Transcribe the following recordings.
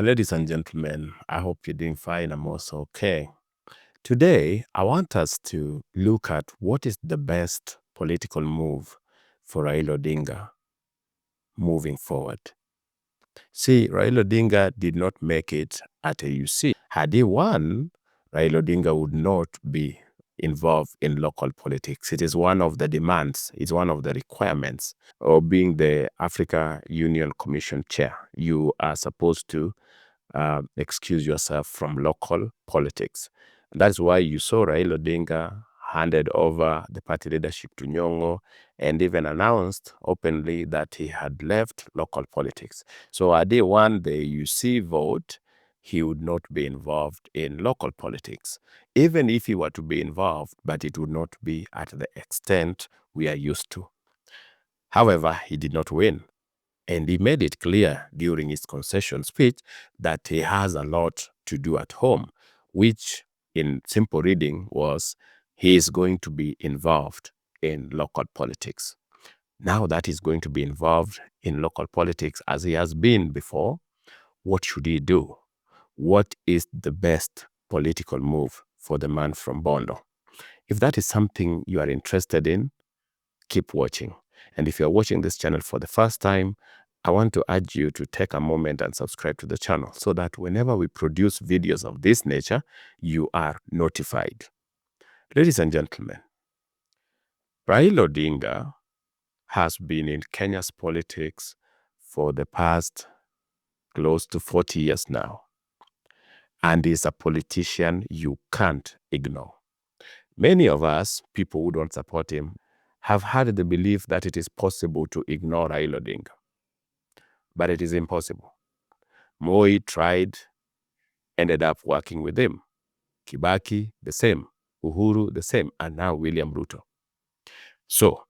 Ladies and gentlemen, I hope you're doing fine. I'm also okay. Today, I want us to look at what is the best political move for Raila Odinga moving forward. See, Raila Odinga did not make it at AUC. Had he won, Raila Odinga would not be involved in local politics. It is one of the demands, it's one of the requirements of being the Africa Union Commission chair. You are supposed to excuse yourself from local politics. And that's why you saw Raila Odinga handed over the party leadership to Nyong'o and even announced openly that he had left local politics. So had he won the UC vote, he would not be involved in local politics, even if he were to be involved, but it would not be at the extent we are used to. However, he did not win. And he made it clear during his concession speech that he has a lot to do at home, which in simple reading was he is going to be involved in local politics. Now that he's going to be involved in local politics as he has been before, what should he do? What is the best political move for the man from Bondo? If that is something you are interested in, keep watching. And if you're watching this channel for the first time, I want to urge you to take a moment and subscribe to the channel so that whenever we produce videos of this nature, you are notified. Ladies and gentlemen, Raila Odinga has been in Kenya's politics for the past close to 40 years now, and is a politician you can't ignore. Many of us, people who don't support him, have had the belief that it is possible to ignore Raila Odinga. But it is impossible. Moi tried, ended up working with him. Kibaki, the same. Uhuru, the same. And now William Ruto. So,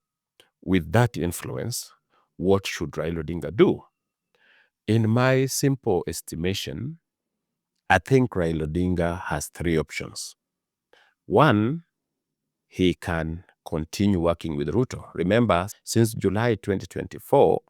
with that influence, what should Raila Odinga do? In my simple estimation, I think Raila Odinga has three options. One, he can continue working with Ruto. Remember, since July 2024,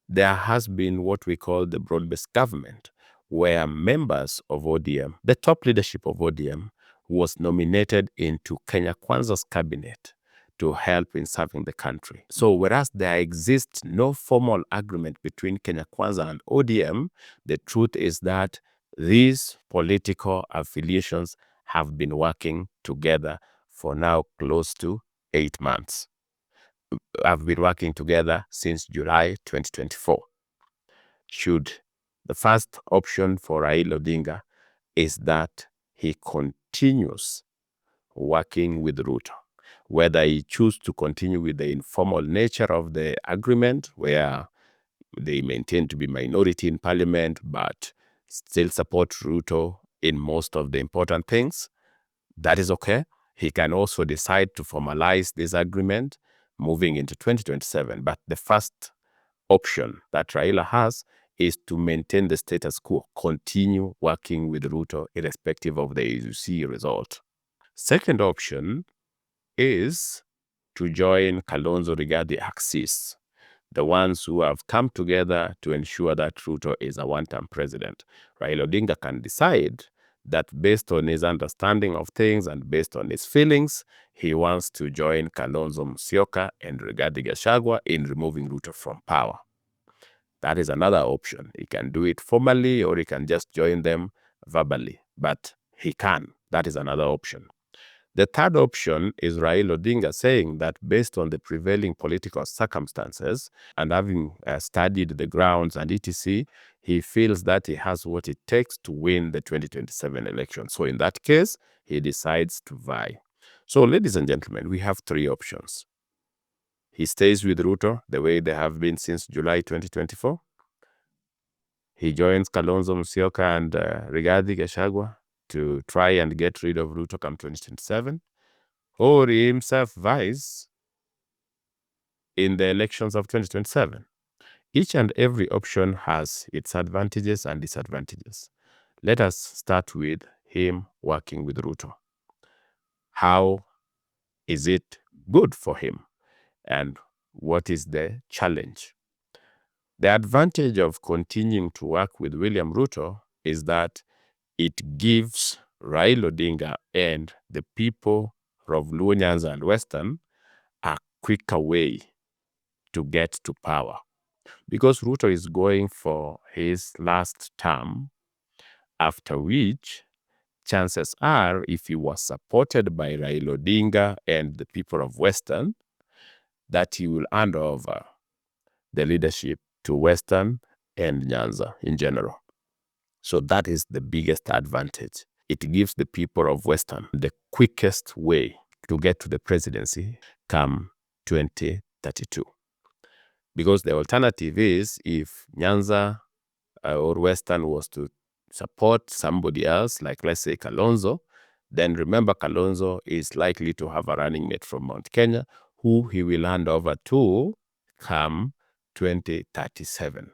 there has been what we call the broad-based government, where members of ODM, the top leadership of ODM, was nominated into Kenya Kwanza's cabinet to help in serving the country. So whereas there exists no formal agreement between Kenya Kwanza and ODM, the truth is that these political affiliations have been working together for now close to 8 months. Have been working together since July 2024. Should the first option for Raila Odinga is that he continues working with Ruto. Whether he chooses to continue with the informal nature of the agreement, where they maintain to be minority in parliament, but still support Ruto in most of the important things, that is okay. He can also decide to formalize this agreement moving into 2027. But the first option that Raila has is to maintain the status quo, continue working with Ruto irrespective of the AUC result. Second option is to join Kalonzo Rigathi axis, the ones who have come together to ensure that Ruto is a one-term president. Raila Odinga can decide that based on his understanding of things and based on his feelings, he wants to join Kalonzo Musyoka and Rigathi Gachagua in removing Ruto from power. That is another option. He can do it formally or he can just join them verbally, but he can. That is another option. The third option is Raila Odinga saying that based on the prevailing political circumstances and having studied the grounds and etc., he feels that he has what it takes to win the 2027 election. So in that case, he decides to vie. So ladies and gentlemen, we have three options. He stays with Ruto the way they have been since July 2024. He joins Kalonzo Musyoka and Rigathi Gachagua to try and get rid of Ruto come 2027. Or he himself vies in the elections of 2027. Each and every option has its advantages and disadvantages. Let us start with him working with Ruto. How is it good for him? And what is the challenge? The advantage of continuing to work with William Ruto is that it gives Raila Odinga and the people of Luo Nyanza and Western a quicker way to get to power. Because Ruto is going for his last term, after which chances are, if he was supported by Raila Odinga and the people of Western, that he will hand over the leadership to Western and Nyanza in general. So that is the biggest advantage. It gives the people of Western the quickest way to get to the presidency come 2032. Because the alternative is, if Nyanza or Western was to support somebody else, like let's say Kalonzo, then remember Kalonzo is likely to have a running mate from Mount Kenya who he will hand over to come 2037.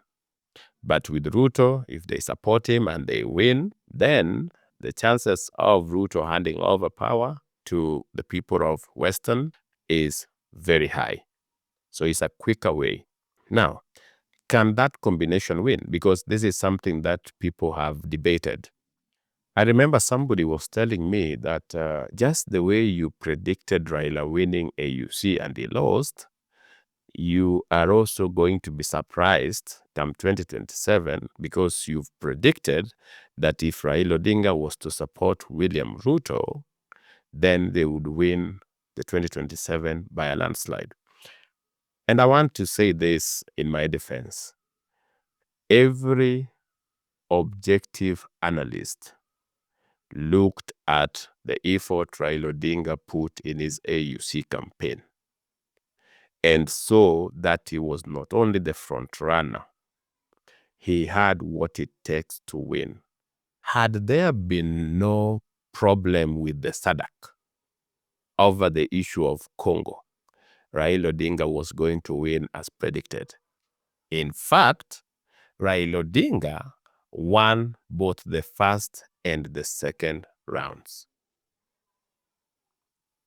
But with Ruto, if they support him and they win, then the chances of Ruto handing over power to the people of Western is very high. So it's a quicker way. Now, can that combination win? Because this is something that people have debated. I remember somebody was telling me that just the way you predicted Raila winning AUC and he lost, you are also going to be surprised come 2027 because you've predicted that if Raila Odinga was to support William Ruto, then they would win the 2027 by a landslide. And I want to say this in my defense. Every objective analyst looked at the effort Raila Odinga put in his AUC campaign and saw that he was not only the front runner, he had what it takes to win. Had there been no problem with the SADC over the issue of Congo, Raila Odinga was going to win as predicted. In fact, Raila Odinga won both the first and the second rounds.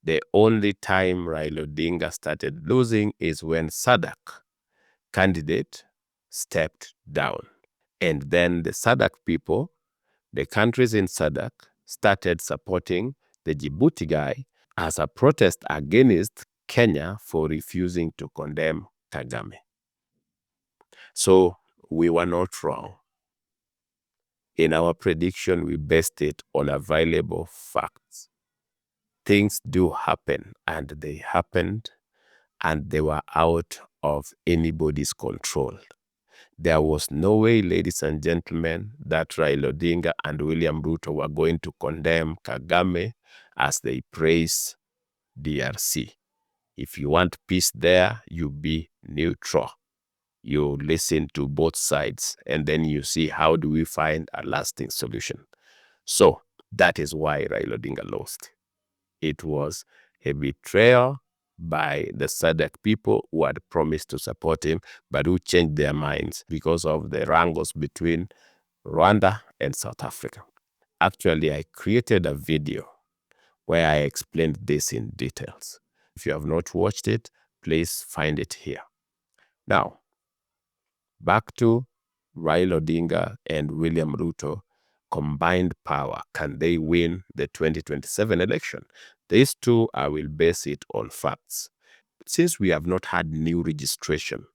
The only time Raila Odinga started losing is when SADC candidate stepped down. And then the SADC people, the countries in SADC, started supporting the Djibouti guy as a protest against Kenya for refusing to condemn Kagame. So we were not wrong. In our prediction, we based it on available facts. Things do happen, and they happened, and they were out of anybody's control. There was no way, ladies and gentlemen, that Raila Odinga and William Ruto were going to condemn Kagame as they praise DRC. If you want peace there, you be neutral. You listen to both sides, and then you see how do we find a lasting solution. So that is why Raila Odinga lost. It was a betrayal by the SADC people who had promised to support him, but who changed their minds because of the wrangles between Rwanda and South Africa. Actually, I created a video where I explained this in details. If you have not watched it, please find it here. Now, back to Raila Odinga and William Ruto combined power. Can they win the 2027 election? These two, I will base it on facts. Since we have not had new registration,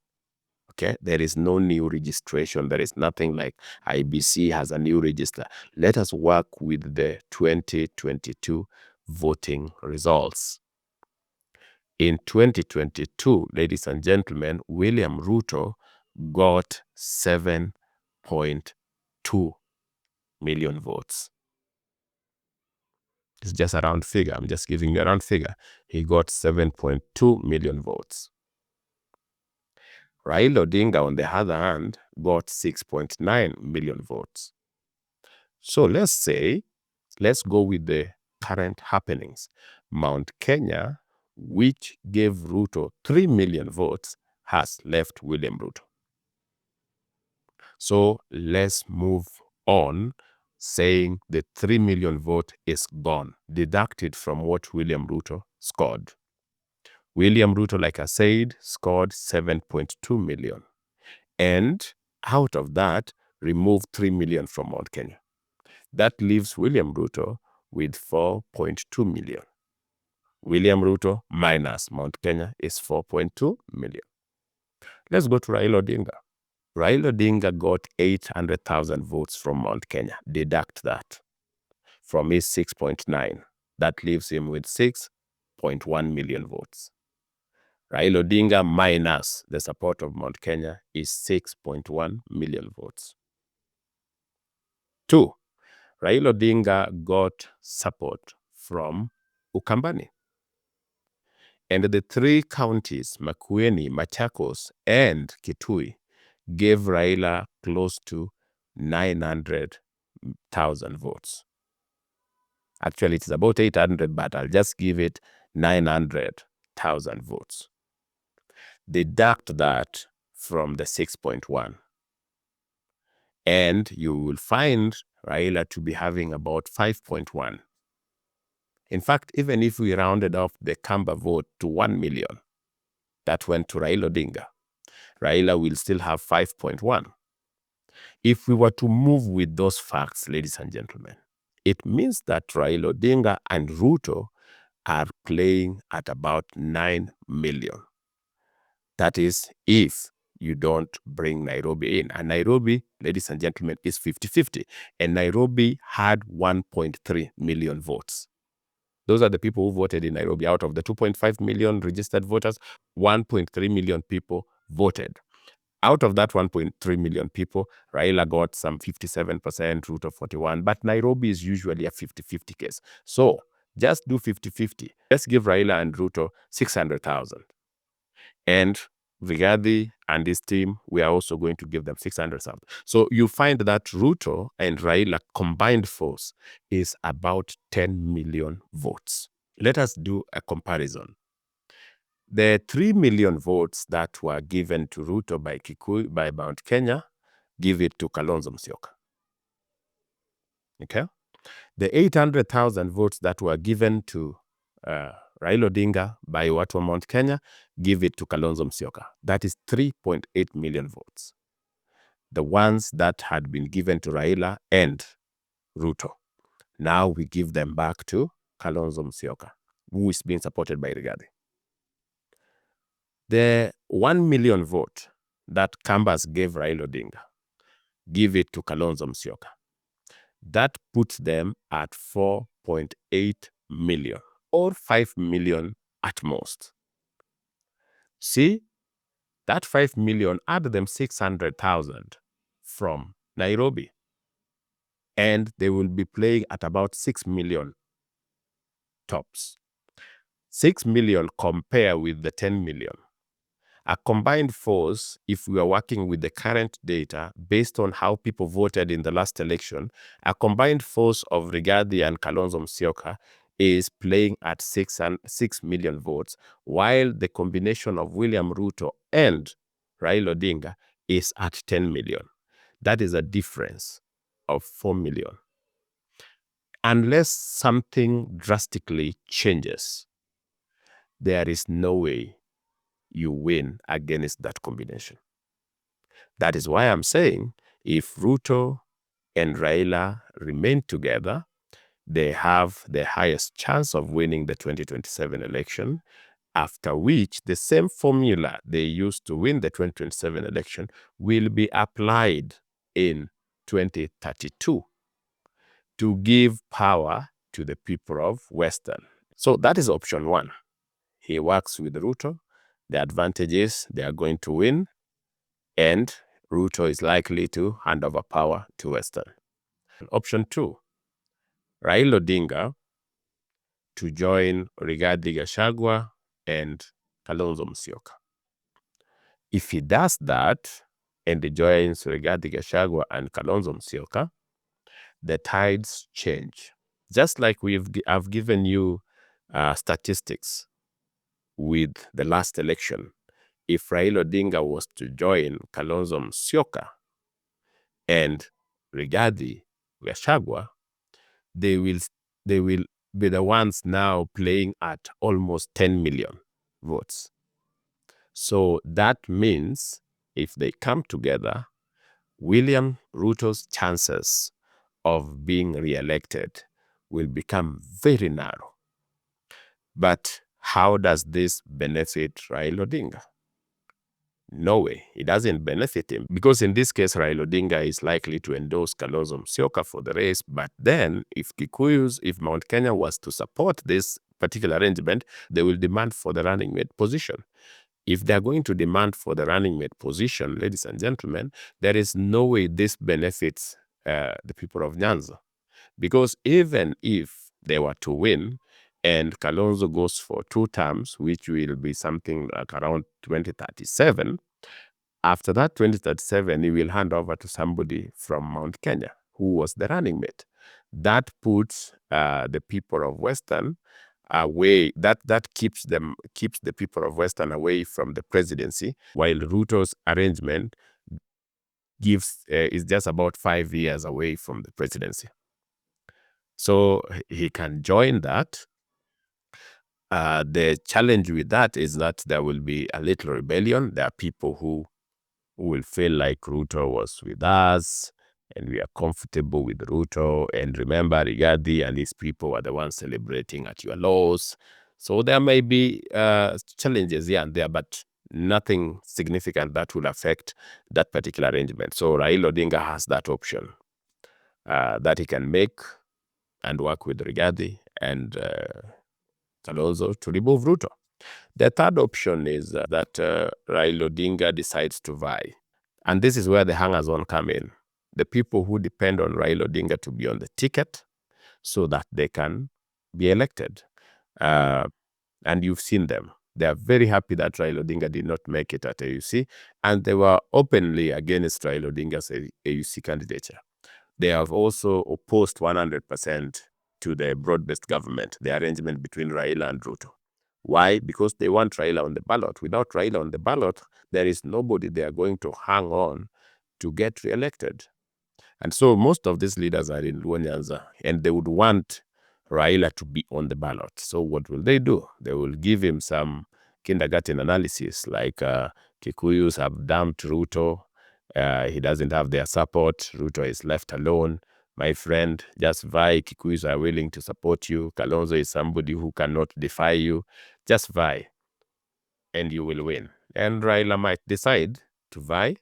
okay, there is no new registration. There is nothing like IBC has a new register. Let us work with the 2022 voting results. In 2022, ladies and gentlemen, William Ruto got 7.2 million votes. It's just a round figure. I'm just giving you a round figure. He got 7.2 million votes. Raila Odinga, on the other hand, got 6.9 million votes. So let's go with the current happenings. Mount Kenya, which gave Ruto 3 million votes, has left William Ruto. So let's move on, saying the 3 million vote is gone, deducted from what William Ruto scored. William Ruto, like I said, scored 7.2 million. And out of that, remove 3 million from Mount Kenya. That leaves William Ruto with 4.2 million. William Ruto minus Mount Kenya is 4.2 million. Let's go to Raila Odinga. Raila Odinga got 800,000 votes from Mount Kenya. Deduct that from his 6.9. That leaves him with 6.1 million votes. Raila Odinga minus the support of Mount Kenya is 6.1 million votes. 2. Raila Odinga got support from Ukambani. And the 3 counties, Makueni, Machakos, and Kitui, gave Raila close to 900,000 votes. Actually, it's about 800, but I'll just give it 900,000 votes. Deduct that from the 6.1. And you will find Raila to be having about 5.1. In fact, even if we rounded off the Kamba vote to 1 million, that went to Raila Odinga, Raila will still have 5.1. If we were to move with those facts, ladies and gentlemen, it means that Raila Odinga and Ruto are playing at about 9 million. That is, if you don't bring Nairobi in. And Nairobi, ladies and gentlemen, is 50-50. And Nairobi had 1.3 million votes. Those are the people who voted in Nairobi. Out of the 2.5 million registered voters, 1.3 million people voted. Out of that 1.3 million people, Raila got some 57%, Ruto 41%. But Nairobi is usually a 50-50 case. So just do 50-50. Let's give Raila and Ruto 600,000. And Rigathi and his team, we are also going to give them 600,000. So you find that Ruto and Raila combined force is about 10 million votes. Let us do a comparison. The 3 million votes that were given to Ruto by Mount Kenya, give it to Kalonzo Musyoka. Okay? The 800,000 votes that were given to Raila Odinga by watu wa Mount Kenya, give it to Kalonzo Musyoka. That is 3.8 million votes. The ones that had been given to Raila and Ruto. Now we give them back to Kalonzo Musyoka, who is being supported by Rigathi. The 1 million vote that Kambas gave Raila Odinga, give it to Kalonzo Musyoka. That puts them at 4.8 million or 5 million at most. See, that 5 million, add them 600,000 from Nairobi, and they will be playing at about 6 million tops. 6 million compare with the 10 million. A combined force, if we are working with the current data, based on how people voted in the last election, a combined force of Rigathi and Kalonzo Musyoka is playing at 6 million votes, while the combination of William Ruto and Raila Odinga is at 10 million. That is a difference of 4 million. Unless something drastically changes, there is no way you win against that combination. That is why I'm saying if Ruto and Raila remain together, they have the highest chance of winning the 2027 election, after which the same formula they used to win the 2027 election will be applied in 2032 to give power to the people of Western. So that is option 1. He works with Ruto. The advantage is they are going to win, and Ruto is likely to hand over power to Western. Option 2, Raila Odinga to join Rigathi Gachagua and Kalonzo Musyoka. If he does that and he joins Rigathi Gachagua and Kalonzo Musyoka, the tides change. Just like I've given you statistics with the last election. If Raila Odinga was to join Kalonzo Musyoka and Rigathi Gachagua, they will be the ones now playing at almost 10 million votes. So that means if they come together, William Ruto's chances of being re-elected will become very narrow. But how does this benefit Raila Odinga? No way. It doesn't benefit him, because in this case, Raila Odinga is likely to endorse Kalonzo Musyoka for the race. But then if Mount Kenya was to support this particular arrangement, they will demand for the running mate position. If they're going to demand for the running mate position, ladies and gentlemen, there is no way this benefits the people of Nyanza. Because even if they were to win and Kalonzo goes for 2 terms, which will be something like around 2037, after that 2037, he will hand over to somebody from Mount Kenya who was the running mate. That puts the people of Western away. That keeps the people of Western away from the presidency, while Ruto's arrangement is just about 5 years away from the presidency. So he can join that. The challenge with that is that there will be a little rebellion. There are people who will feel like Ruto was with us and we are comfortable with Ruto. And remember, Rigathi and his people are the ones celebrating at your laws. So there may be challenges here and there, but nothing significant that will affect that particular arrangement. So Raila Odinga has that option that he can make and work with Rigathi and Kalonzo to remove Ruto. The third option is that Raila Odinga decides to vie. And this is where the hangers-on come in. The people who depend on Raila Odinga to be on the ticket so that they can be elected. And you've seen them. They are very happy that Raila Odinga did not make it at AUC, and they were openly against Raila Odinga's AUC candidature. They have also opposed 100% to the broad-based government, the arrangement between Raila and Ruto. Why? Because they want Raila on the ballot. Without Raila on the ballot, there is nobody they are going to hang on to get re-elected. And so most of these leaders are in Luo Nyanza, and they would want Raila to be on the ballot. So what will they do? They will give him some kindergarten analysis, like Kikuyus have dumped Ruto. He doesn't have their support. Ruto is left alone. My friend, just vie. Kikuyus are willing to support you. Kalonzo is somebody who cannot defy you. Just vie, and you will win. And Raila might decide to vie.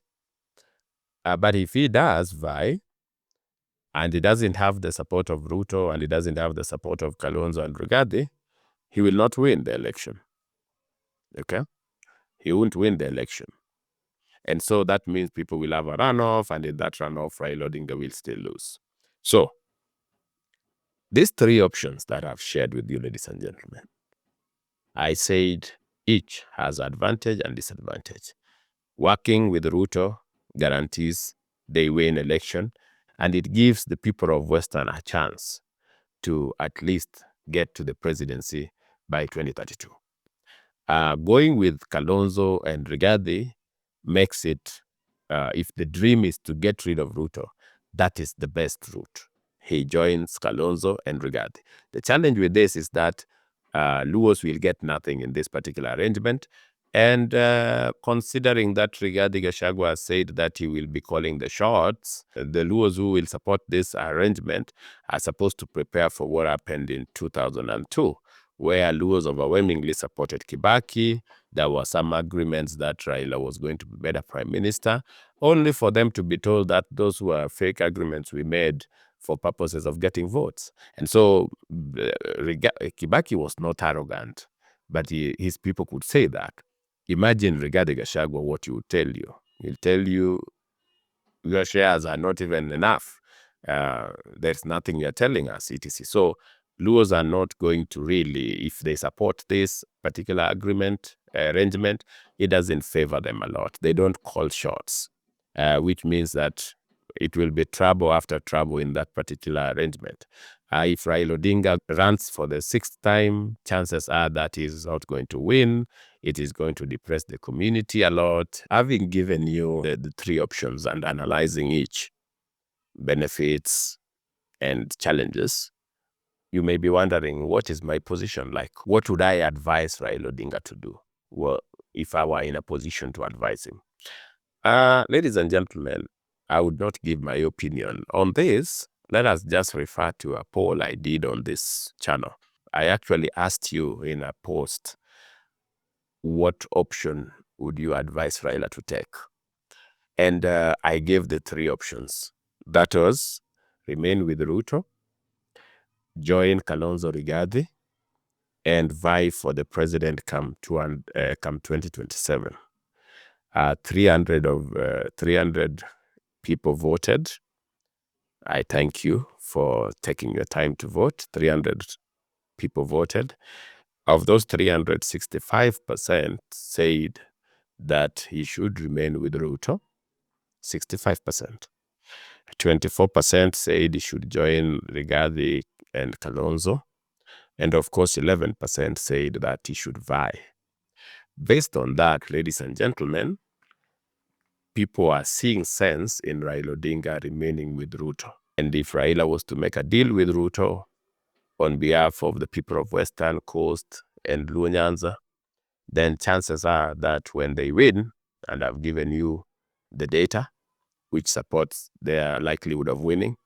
But if he does vie, and he doesn't have the support of Ruto, and he doesn't have the support of Kalonzo and Rigathi, he will not win the election. Okay? He won't win the election. And so that means people will have a runoff, and in that runoff, Raila Odinga will still lose. So, these 3 options that I've shared with you, ladies and gentlemen, I said each has advantage and disadvantage. Working with Ruto guarantees they win election, and it gives the people of Western a chance to at least get to the presidency by 2032. Going with Kalonzo and Rigathi makes it, if the dream is to get rid of Ruto, that is the best route. He joins Kalonzo and Rigathi. The challenge with this is that Luos will get nothing in this particular arrangement. And considering that Rigathi Gachagua said that he will be calling the shots, the Luos who will support this arrangement are supposed to prepare for what happened in 2002, where Luos overwhelmingly supported Kibaki. There were some agreements that Raila was going to be better prime minister, only for them to be told that those were fake agreements we made for purposes of getting votes. And so Kibaki was not arrogant, but his people could say that. Imagine Rigathi Gachagua, what he would tell you. He'll tell you, your shares are not even enough. There's nothing you're telling us, etc. So Luos are not going to really, if they support this particular arrangement, it doesn't favor them a lot. They don't call shots, which means that it will be trouble after trouble in that particular arrangement. If Raila Odinga runs for the 6th time, chances are that he's not going to win. It is going to depress the community a lot. Having given you the 3 options and analyzing each, benefits and challenges, you may be wondering, what is my position like? What would I advise Raila Odinga to do? Well, if I were in a position to advise him, Ladies and gentlemen, I would not give my opinion on this. Let us just refer to a poll I did on this channel. I actually asked you in a post, what option would you advise Raila to take? And I gave the three options. That was remain with Ruto, join Kalonzo Rigathi, and vie for the president come 2027. 300 people voted. I thank you for taking your time to vote. 300 people voted. Of those 300, 65% said that he should remain with Ruto. 65%. 24% said he should join Rigathi and Kalonzo. And of course, 11% said that he should vie. Based on that, ladies and gentlemen, people are seeing sense in Raila Odinga remaining with Ruto. And if Raila was to make a deal with Ruto on behalf of the people of Western Coast and Luo Nyanza, then chances are that when they win, and I've given you the data which supports their likelihood of winning,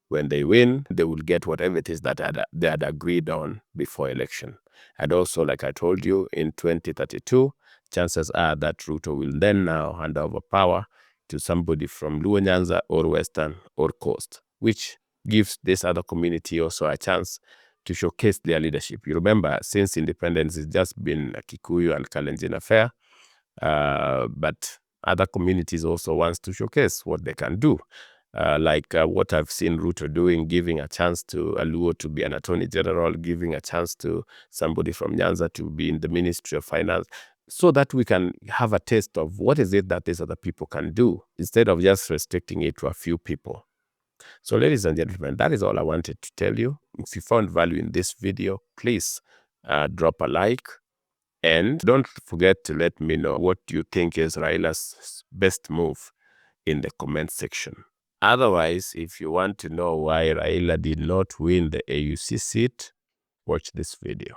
when they win, they will get whatever it is that they had agreed on before election. And also, like I told you, in 2032, chances are that Ruto will then now hand over power to somebody from Luo Nyanza or Western or Coast, which gives this other community also a chance to showcase their leadership. You remember, since independence, it's just been a Kikuyu and Kalenjin affair, but other communities also wants to showcase what they can do. Like what I've seen Ruto doing, giving a chance to a Luo to be an attorney general, giving a chance to somebody from Nyanza to be in the Ministry of Finance, so that we can have a taste of what is it that these other people can do, instead of just restricting it to a few people. So ladies and gentlemen, that is all I wanted to tell you. If you found value in this video, please drop a like. And don't forget to let me know what you think is Raila's best move in the comment section. Otherwise, if you want to know why Raila did not win the AUC seat, watch this video.